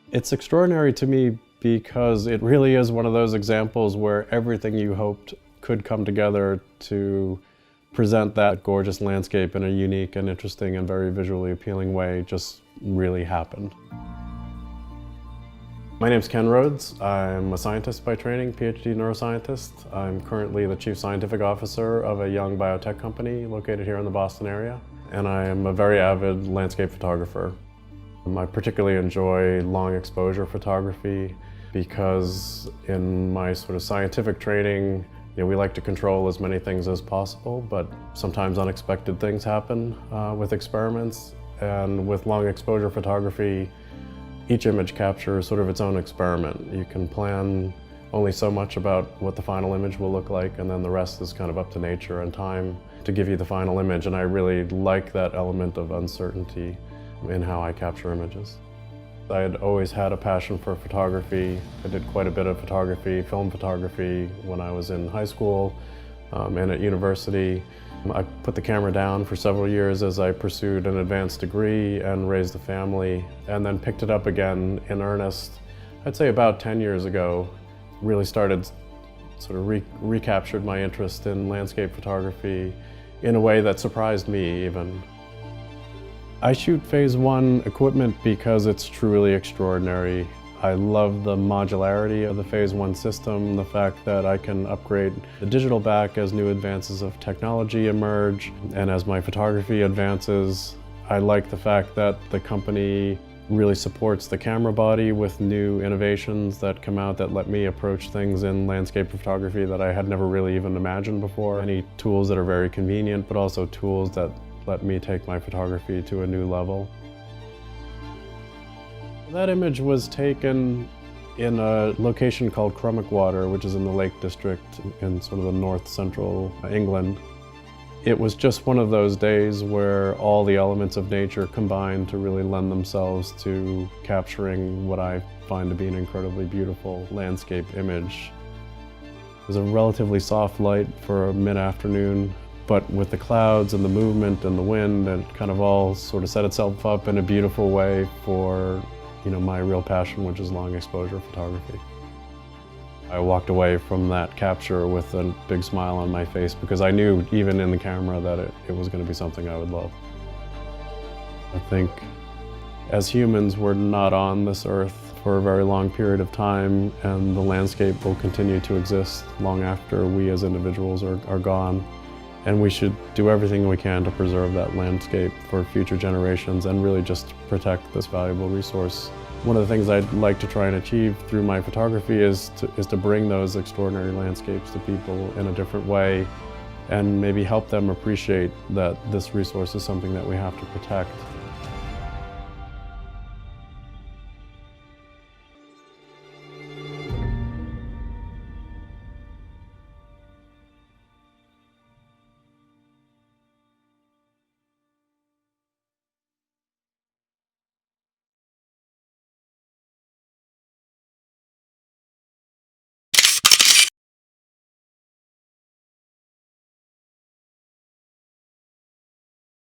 It's extraordinary to me because it really is one of those examples where everything you hoped could come together to present that gorgeous landscape in a unique and interesting and very visually appealing way just really happened. My name's Ken Rhodes. I'm a scientist by training, PhD neuroscientist. I'm currently the Chief Scientific Officer of a young biotech company located here in the Boston area. And I am a very avid landscape photographer. I particularly enjoy long exposure photography because in my sort of scientific training, we like to control as many things as possible, but sometimes unexpected things happen with experiments. And with long exposure photography, each image capture is sort of its own experiment. You can plan only so much about what the final image will look like, and then the rest is kind of up to nature and time to give you the final image. And I really like that element of uncertainty in how I capture images. I had always had a passion for photography. I did quite a bit of photography, film photography, when I was in high school and at university. I put the camera down for several years as I pursued an advanced degree and raised a family, and then picked it up again in earnest, I'd say about 10 years ago. Really started, sort of recaptured my interest in landscape photography in a way that surprised me even. I shoot PhaseOne equipment because it's truly extraordinary. I love the modularity of the PhaseOne system, the fact that I can upgrade the digital back as new advances of technology emerge, and as my photography advances. I like the fact that the company really supports the camera body with new innovations that come out that let me approach things in landscape photography that I had never really even imagined before. Any tools that are very convenient, but also tools that let me take my photography to a new level. That image was taken in a location called Crummockwater, which is in the Lake District in sort of the north central England. It was just one of those days where all the elements of nature combined to really lend themselves to capturing what I find to be an incredibly beautiful landscape image. It was a relatively soft light for a mid-afternoon, but with the clouds and the movement and the wind, it kind of all sort of set itself up in a beautiful way for my real passion, which is long exposure photography. I walked away from that capture with a big smile on my face because I knew even in the camera that it was going to be something I would love. I think as humans, we're not on this earth for a very long period of time, and the landscape will continue to exist long after we as individuals are gone. And we should do everything we can to preserve that landscape for future generations and really just protect this valuable resource. One of the things I'd like to try and achieve through my photography is to bring those extraordinary landscapes to people in a different way and maybe help them appreciate that this resource is something that we have to protect.